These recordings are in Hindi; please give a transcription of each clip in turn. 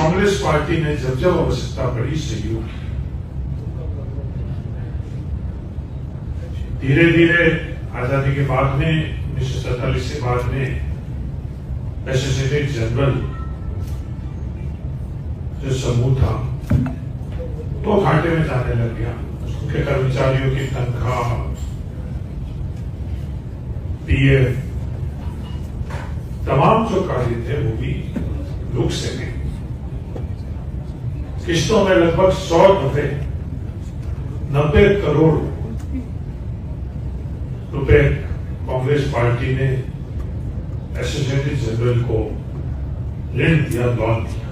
कांग्रेस पार्टी ने जब जब आवश्यकता पड़ी सहयोग की। धीरे धीरे आजादी के बाद में 1947 के बाद में एसोसिएटेड जनरल जो समूह था तो घाटे में जाने लग गया। उसके कर्मचारियों की तनख्वाह, पीएफ, तमाम जो कार्य थे वो भी रुक सके। किस्तों में लगभग 100 दफे 90 करोड़ रुपए कांग्रेस पार्टी ने एसोसिएटेड जनरल को ऋण दिया, लोन दिया।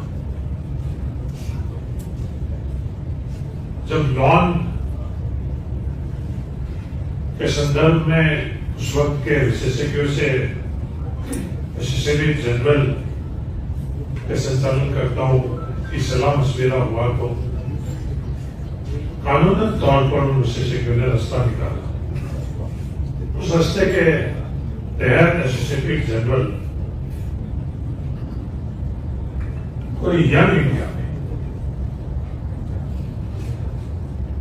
जब लोन के संदर्भ में उस वक्त के विशेषज्ञों से एसोसिएटेड जनरल के संचालनकर्ताओं की सलाह मशविरा हुआ तो कानूनन तौर पर उन विशेषज्ञों ने रास्ता निकाला। उस रास्ते के तहत एसोसिएटेड जनरल कोई यंग इंडिया में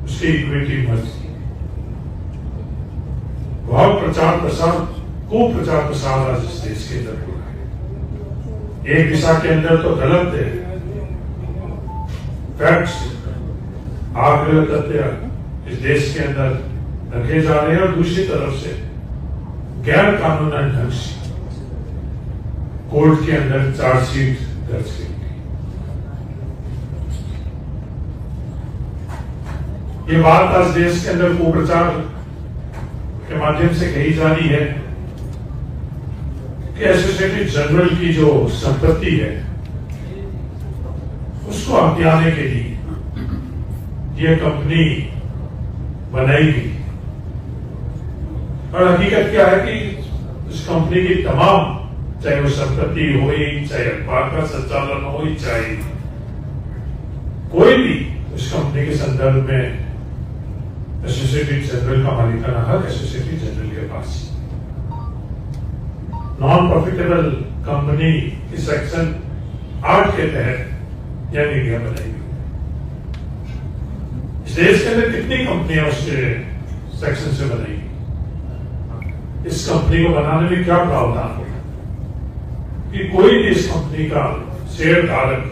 उसकी इक्विटी मर्ज की। बहुत प्रचार प्रसार, खूब प्रचार प्रसार आज इस देश के अंदर हो रहा है। एक दिशा के अंदर तो गलत है, फैक्ट्स, आग्रह तथ्य इस देश के अंदर रखे जा रहे हैं और दूसरी तरफ से गैर कानूनी ढंग से कोर्ट के अंदर चार्जशीट दर्ज की गई। ये बात आज देश के अंदर कुप्रचार के माध्यम से कही जा रही है कि एसोसिएटेड जनरल की जो संपत्ति है उसको हथियाने के लिए ये कंपनी बनाई गई। और हकीकत क्या है कि इस कंपनी की तमाम, चाहे वो संपत्ति हो, चाहे अखबार का संचालन हो, चाहे कोई भी उस कंपनी के संदर्भ में एसोसिएटेड जनरल का मालिकाना हक एसोसिएटेड जनरल के पास। नॉन प्रॉफिटेबल कंपनी की सेक्शन 8 के तहत यह इंडिया बनाई गई। इस देश के अंदर कितनी कंपनियां उसके सेक्शन से बनाई गई? इस कंपनी को बनाने में क्या प्रावधान होगा कि कोई भी इस कंपनी का शेयर धारक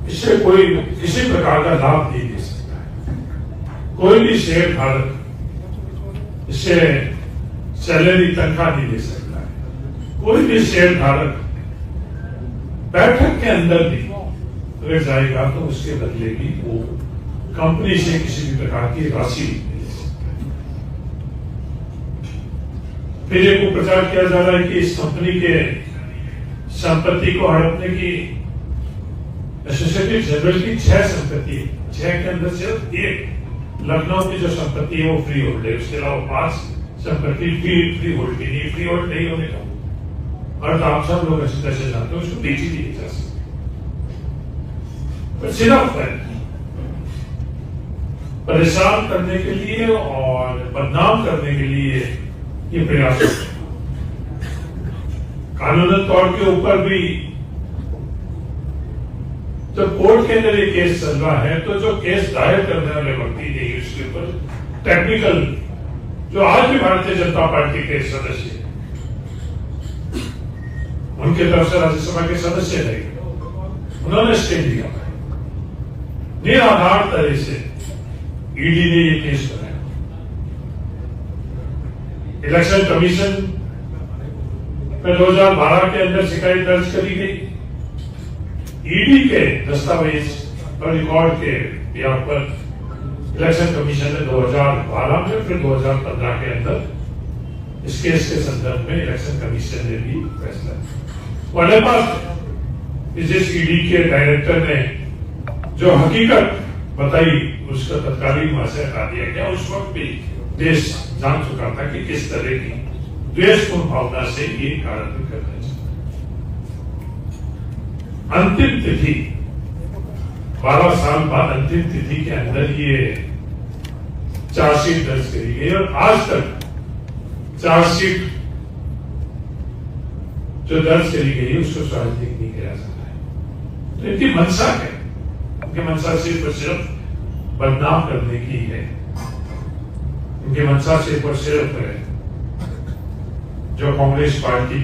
इससे कोई किसी प्रकार का लाभ नहीं दे सकता है। कोई भी शेयर धारक इससे सैलरी, तनख्वाह नहीं दे सकता है। कोई भी शेयर धारक बैठक के अंदर भी अगर जाएगा तो उसके बदले भी वो कंपनी से किसी भी प्रकार की राशि नहीं ले सकता है। फिर एक को प्रचार किया जा रहा है कि इस कंपनी के संपत्ति को हड़पने की एसोसिएटेड जनरल की 6 संपत्ति है। 6 के अंदर सिर्फ एक लखनऊ की जो संपत्ति है वो फ्री होल्ड है। उसके अलावा 5 संपत्ति फ्री होल्ड की नहीं, फ्री होल्ड नहीं होने का और आप सब लोग अच्छी तरह से जानते हैं, उसको बेची नहीं जा सकती। पर सिर्फ परेशान करने के लिए और बदनाम करने के लिए ये प्रयास होते हैं। कानूनन तौर के ऊपर भी जब कोर्ट के अंदर ये केस चल रहा है तो जो केस दायर करने वाले व्यक्ति है उसके ऊपर टेक्निकल, जो आज भी भारतीय जनता पार्टी के सदस्य हैं, उनके तरफ से राज्यसभा के सदस्य रहे, उन्होंने स्टे लिया। निराधार तरह से ईडी ने ये केस बनाया। इलेक्शन कमीशन में 2012 के अंदर शिकायत दर्ज करी गई। ईडी के दस्तावेज और रिकॉर्ड के यहाँ पर इलेक्शन कमीशन ने 2012 में, फिर 2015 के अंदर इस केस के संदर्भ में इलेक्शन कमीशन ने भी फैसला किया। वाले बात जिस ईडी के डायरेक्टर ने जो हकीकत बताई उसका तत्कालीन वहां से हटा दिया गया। उस वक्त भी देश जान चुका था कि किस तरह की द्वेषपूर्ण भावना से ये कार्य करना चाहिए। अंतिम तिथि 12 साल बाद अंतिम तिथि के अंदर ये चार्जशीट दर्ज करी गई और आज तक चार्जशीट जो दर्ज करी गई उसको सार्वजनिक नहीं किया जाता है। तो इनकी मंशा क्या है? उनकी मंशा सिर्फ और सिर्फ बदनाम करने की है। उनकी मंशा सिर्फ और सिर्फ है जो कांग्रेस पार्टी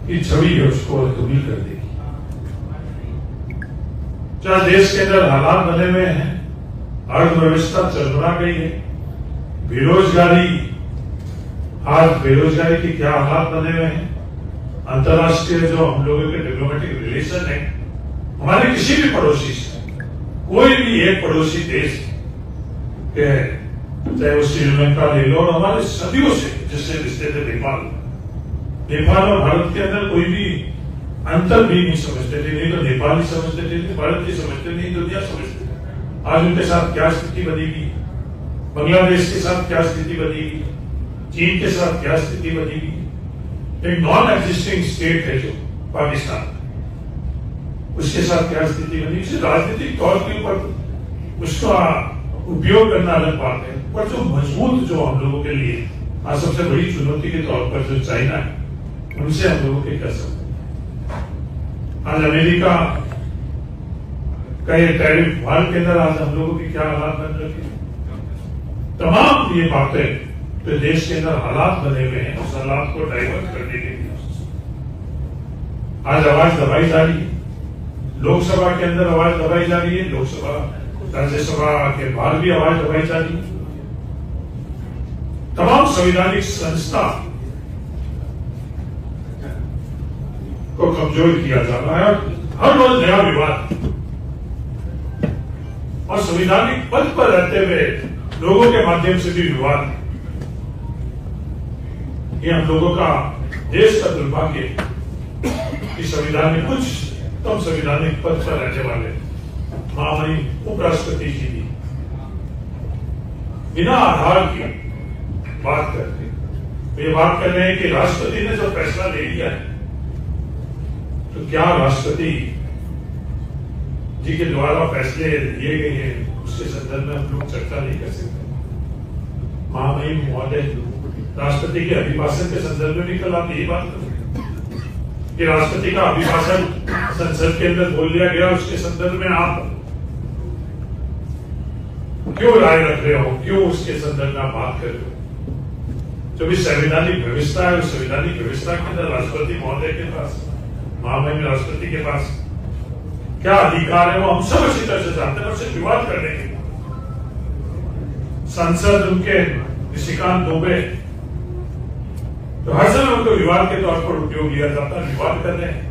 की छवि है उसको धूमिल कर देगी। जहां देश के अंदर हालात बने हुए हैं, अर्थव्यवस्था चरमरा गई है, बेरोजगारी, आज बेरोजगारी के क्या हालात बने हुए हैं, अंतर्राष्ट्रीय जो हम लोगों के डिप्लोमेटिक रिलेशन है हमारे किसी भी पड़ोसी से, कोई भी एक पड़ोसी देश के, चाहे वो श्रीलंका ले लो, और हमारे सदियों से जिससे रिश्ते थे नेपाल और भारत के अंदर कोई भी अंतर भी नहीं समझते थे। नहीं तो नेपाली समझते थे, भारत भी समझते नहीं, दुनिया समझते थे। आज उनके साथ क्या स्थिति बनेगी, बांग्लादेश के साथ क्या स्थिति बनेगी, चीन के साथ क्या स्थिति बनेगी। एक नॉन एग्जिस्टिंग स्टेट है जो पाकिस्तान, उसके साथ क्या स्थिति बनी। इसे राजनीतिक तौर के ऊपर उसका उपयोग करना अलग बात है, पर जो मजबूत जो हम लोगों के लिए आज सबसे बड़ी चुनौती के तौर पर जो चाइना है, उनसे हम लोगों के क्या सकते। आज अमेरिका का ये टैरिफ वार के अंदर आज हम लोगों की क्या हालात बन रहे हैं। तमाम ये बातें तो देश के अंदर हालात बने हुए हैं, उस हालात को डाइवर्ट करने के लिए आज आवाज दबाई जा रही है। लोकसभा के अंदर आवाज दबाई जा रही है, लोकसभा राज्यसभा के बाहर भी आवाज दबाई जा रही है। तमाम संवैधानिक संस्था को कमजोर किया जा रहा है, हर रोज नया विवाद, और संवैधानिक पद पर रहते हुए लोगों के माध्यम से भी विवाद। ये हम लोगों का देश का दुर्भाग्य कि संविधान में कुछ कम संवैधानिक पद पर रहने वाले महामहिम उपराष्ट्रपति जी भी बिना आधार की बात करते। ये बात कर रहे हैं कि राष्ट्रपति ने जो फैसला ले लिया है, तो क्या राष्ट्रपति जी के द्वारा फैसले लिए गए हैं उसके संदर्भ में हम लोग चर्चा नहीं कर सकते। महामहिम महोदय राष्ट्रपति के अभिभाषण के संदर्भ में भी कल आप यही बात करें कि राष्ट्रपति का अभिभाषण संसद के अंदर बोल दिया गया, उसके संदर्भ में आप क्यों राय रख रहे हो, क्यों उसके संदर्भ में आप बात कर रहे हो। जो भी संवैधानिक व्यवस्था है, उस संवैधानिक व्यवस्था के अंदर राष्ट्रपति महोदय के पास, महामहिम राष्ट्रपति के पास क्या अधिकार है वो हम सब अच्छी तरह से जानते हैं। उससे विवाद करने के सांसद उनके निशिकांत दुबे, तो हर समय उनको विवाद के तौर पर उपयोग लिया जाता है, विवाद कर रहे हैं।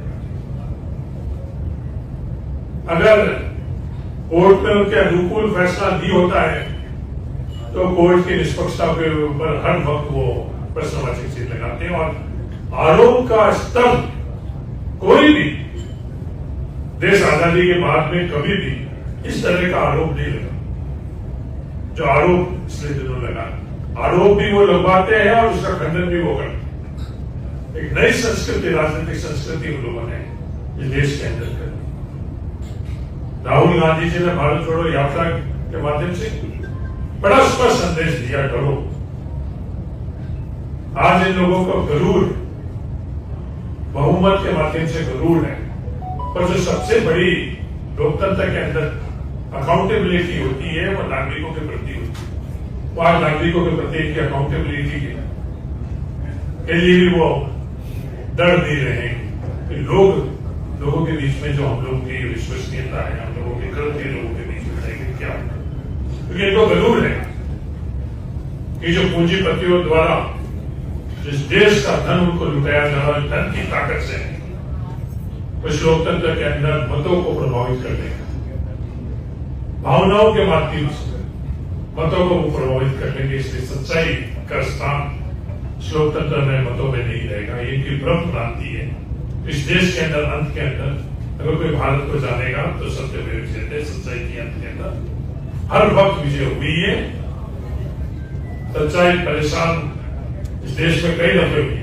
अगर कोर्ट में उनके अनुकूल फैसला नहीं होता है तो कोर्ट की निष्पक्षता के ऊपर हर वक्त वो प्रश्नवाची चिन्ह लगाते हैं, और आरोप का स्तर कोई भी देश आजादी के बाद में कभी भी इस तरह का आरोप नहीं लगा जो आरोप पिछले दिनों लगा। आरोप भी वो लगवाते हैं और उसका खंडन भी वो करते। एक नई संस्कृति, राजनीतिक संस्कृति उन लोगों ने इस देश के अंदर कर। राहुल गांधी जी ने भारत छोड़ो यात्रा के माध्यम से बड़ा स्पष्ट संदेश दिया, डरो। आज इन लोगों को गरूर, बहुमत के माध्यम से गरूर है, पर जो सबसे बड़ी लोकतंत्र के अंदर अकाउंटेबिलिटी होती है वो नागरिकों के प्रति होती है। वो आज नागरिकों के प्रति की अकाउंटेबिलिटी के लिए भी वो डर नहीं रहे कि लोगों के बीच में जो हम लोगों की विश्वसनीयता है, हम लोगों के कृत्य लोगों के बीच में जाएगी क्या, क्योंकि इनको जरूर है कि जो पूंजीपतियों द्वारा जिस देश का धन उनको लुटाया जा रहा है, धन की ताकत से कुछ लोकतंत्र के अंदर मतों को प्रभावित करने का, भावनाओं के माध्यम से मतों को प्रभावित करने के, इसलिए सच्चाई का स्थान लोकतंत्र में मतों में नहीं रहेगा। ये इनकी भ्रम भ्रांति है। इस देश के अंदर अंत के अंदर अगर कोई भारत को जानेगा तो सत्य में विजय, सच्चाई की अंत के अंदर हर वक्त विजय हुई है। सच्चाई परेशान इस देश में कई दफे हुई,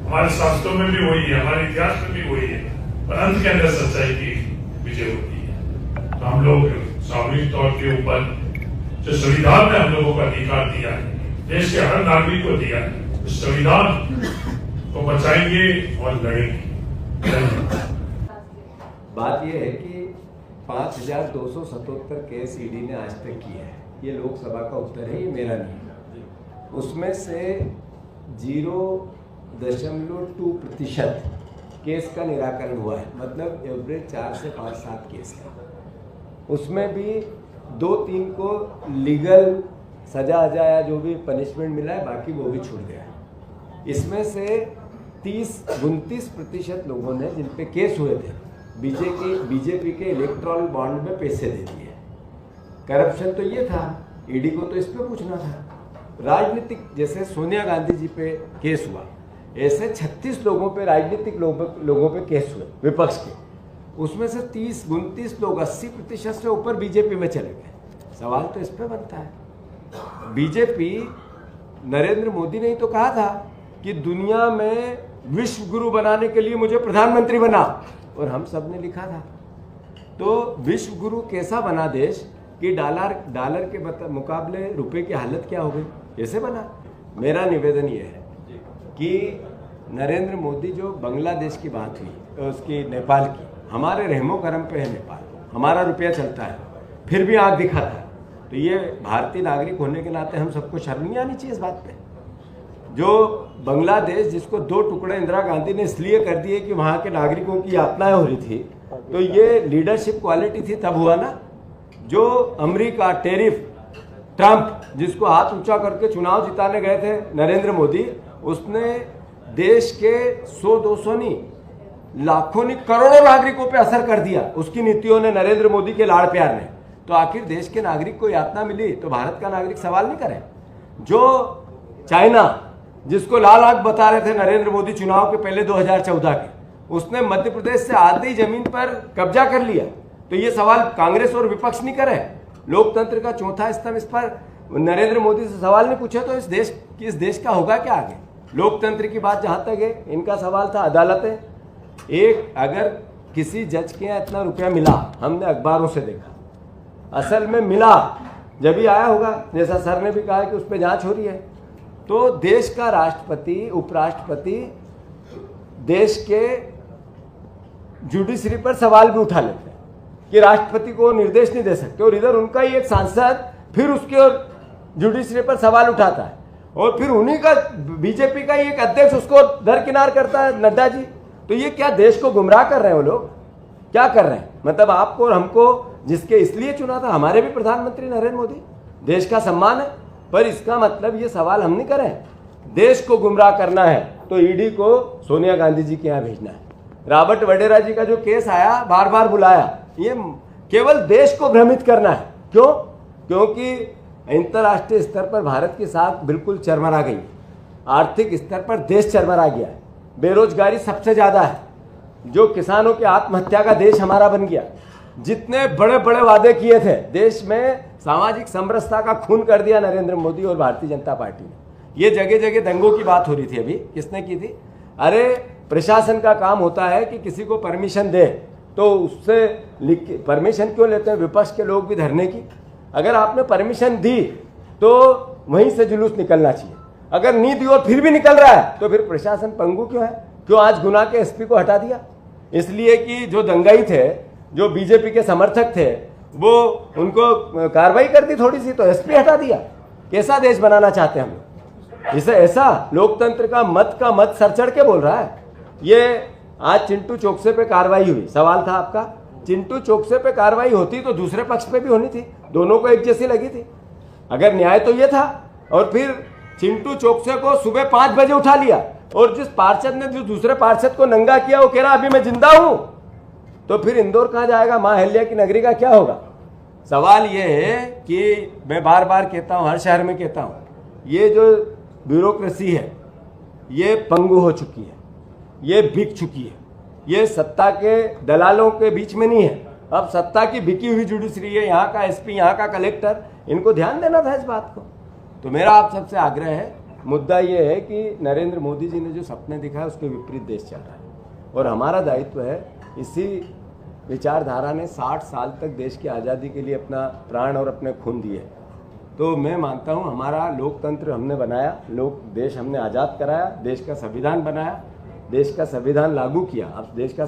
हमारे शास्त्रों में भी वही है, हमारे इतिहास में भी वही है, पर अंत के अंदर सच्चाई की विजय होती है। तो हम लोग सामूहिक तौर के ऊपर जो संविधान ने हम लोगों को अधिकार दिया है, देश के हर नागरिक को दिया है, उस संविधान को बचाएंगे और लड़ेंगे। बात यह है कि 5,277 केस ईडी ने आज तक किए हैं। ये लोकसभा का उत्तर है, ये मेरा नहीं है। उसमें से 0.2% केस का निराकरण हुआ है, मतलब एवरेज 4 से 5-7 केस है। उसमें भी 2-3 को लीगल सजा या जो भी पनिशमेंट मिला है, बाकी वो भी छूट गया है। इसमें से 29% लोगों ने जिन पे केस हुए थे बीजेपी के इलेक्ट्रॉल बॉन्ड में पैसे दे दिए। करप्शन तो ये था, ईडी को तो इस पे पूछना था। राजनीतिक, जैसे सोनिया गांधी जी पे केस हुआ, ऐसे 36 लोगों पे राजनीतिक लोगों पे केस हुए विपक्ष के। उसमें से 30-29 लोग 80% से ऊपर बीजेपी में चले गए। सवाल तो इस पे बनता है, बीजेपी, नरेंद्र मोदी ने ही तो कहा था कि दुनिया में विश्व गुरु बनाने के लिए मुझे प्रधानमंत्री बना, और हम सब ने लिखा था। तो विश्व गुरु कैसा बना देश कि डॉलर के मुकाबले रुपए की हालत क्या हो गई, कैसे बना। मेरा निवेदन ये है कि नरेंद्र मोदी, जो बांग्लादेश की बात हुई, उसकी नेपाल की, हमारे रहमो करम पे है नेपाल, हमारा रुपया चलता है, फिर भी आंख दिखाता है। तो ये भारतीय नागरिक होने के नाते हम सबको शर्म नहीं आनी चाहिए इस बात पे। जो बांग्लादेश, जिसको 2 टुकड़े इंदिरा गांधी ने इसलिए कर दिए कि वहाँ के नागरिकों की यातनाएं हो रही थी, तो ये लीडरशिप क्वालिटी थी, तब हुआ ना। जो अमेरिका, टेरिफ, ट्रंप, जिसको हाथ ऊंचा करके चुनाव जिताने गए थे नरेंद्र मोदी, उसने देश के 100-200 नहीं, लाखों नहीं, करोड़ों नागरिकों पे असर कर दिया उसकी नीतियों ने, नरेंद्र मोदी के लाड़ प्यार ने। तो आखिर देश के नागरिक को यातना मिली तो भारत का नागरिक सवाल नहीं करे। जो चाइना, जिसको लाल आंख बता रहे थे नरेंद्र मोदी चुनाव के पहले 2014 के, उसने मध्य प्रदेश से आधी जमीन पर कब्जा कर लिया। तो ये सवाल कांग्रेस और विपक्ष नहीं करे। लोकतंत्र का चौथा स्तंभ, इस पर नरेंद्र मोदी से सवाल नहीं पूछे तो इस देश का होगा क्या आगे। लोकतंत्र की बात जहां तक है, इनका सवाल था अदालतें। एक, अगर किसी जज के यहाँ इतना रुपया मिला, हमने अखबारों से देखा, असल में मिला जब ही आया होगा, जैसा सर ने भी कहा कि उस पर जांच हो रही है। तो देश का राष्ट्रपति, उपराष्ट्रपति देश के जुडिशरी पर सवाल भी उठा लेते हैं कि राष्ट्रपति को निर्देश नहीं दे सकते, और इधर उनका ही एक सांसद फिर उसके और जुडिशरी पर सवाल उठाता है, और फिर उन्हीं का बीजेपी का ही एक अध्यक्ष उसको दरकिनार करता है, नड्डा जी। तो ये क्या देश को गुमराह कर रहे हैं वो लोग, क्या कर रहे हैं। मतलब आपको और हमको जिसके इसलिए चुना था, हमारे भी प्रधानमंत्री नरेंद्र मोदी, देश का सम्मान है, पर इसका मतलब ये सवाल हम नहीं करें। देश को गुमराह करना है तो ईडी को सोनिया गांधी जी के यहाँ भेजना है। रॉबर्ट वडेरा जी का जो केस आया, बार बार बुलाया, ये केवल देश को भ्रमित करना है। क्यों? क्योंकि अंतर्राष्ट्रीय स्तर पर भारत की साख बिल्कुल चरमरा गई, आर्थिक स्तर पर देश चरमरा गया है, बेरोजगारी सबसे ज्यादा है, जो किसानों की आत्महत्या का देश हमारा बन गया। जितने बड़े बड़े वादे किए थे, देश में सामाजिक समरसता का खून कर दिया नरेंद्र मोदी और भारतीय जनता पार्टी ने। ये जगह जगह दंगों की बात हो रही थी, अभी किसने की थी? अरे प्रशासन का काम होता है कि किसी को परमिशन दे तो उससे परमिशन क्यों लेते हैं विपक्ष के लोग भी धरने की? अगर आपने परमिशन दी तो वहीं से जुलूस निकलना चाहिए। अगर नहीं दी और फिर भी निकल रहा है तो फिर प्रशासन पंगु क्यों है? क्यों आज गुना के एसपी को हटा दिया? इसलिए कि जो दंगाई थे, जो बीजेपी के समर्थक थे, वो उनको कार्रवाई कर दी थोड़ी सी तो एसपी हटा दिया। कैसा देश बनाना चाहते हैं हम लोग? इसे ऐसा लोकतंत्र का मत सर चढ़ के बोल रहा है। ये आज चिंटू चौकसे पे कार्रवाई हुई, सवाल था आपका, चिंटू चौकसे पे कार्रवाई होती तो दूसरे पक्ष पे भी होनी थी, दोनों को एक जैसी लगी थी। अगर न्याय तो ये था, और फिर चिंटू चौकसे को सुबह 5 बजे उठा लिया, और जिस पार्षद ने जो दूसरे पार्षद को नंगा किया वो कह रहा अभी मैं जिंदा हूं, तो फिर इंदौर कहां जाएगा? मां अहिल्या की नगरी का क्या होगा? सवाल ये है कि मैं बार बार कहता हूं, हर शहर में कहता हूं, ये जो ब्यूरोक्रेसी है ये पंगु हो चुकी है, ये बिक चुकी है। ये सत्ता के दलालों के बीच में नहीं है, अब सत्ता की बिकी हुई जुडिशरी है। यहाँ का एसपी, यहाँ का कलेक्टर, इनको ध्यान देना था इस बात को। तो मेरा आप सबसे आग्रह है, मुद्दा ये है कि नरेंद्र मोदी जी ने जो सपने दिखाए उसके विपरीत देश चल रहा है, और हमारा दायित्व है, इसी विचारधारा ने 60 साल तक देश की आज़ादी के लिए अपना प्राण और अपने खून दिए। तो मैं मानता हूँ हमारा लोकतंत्र हमने बनाया, देश हमने आज़ाद कराया, देश का संविधान बनाया, देश का संविधान लागू किया। अब देश का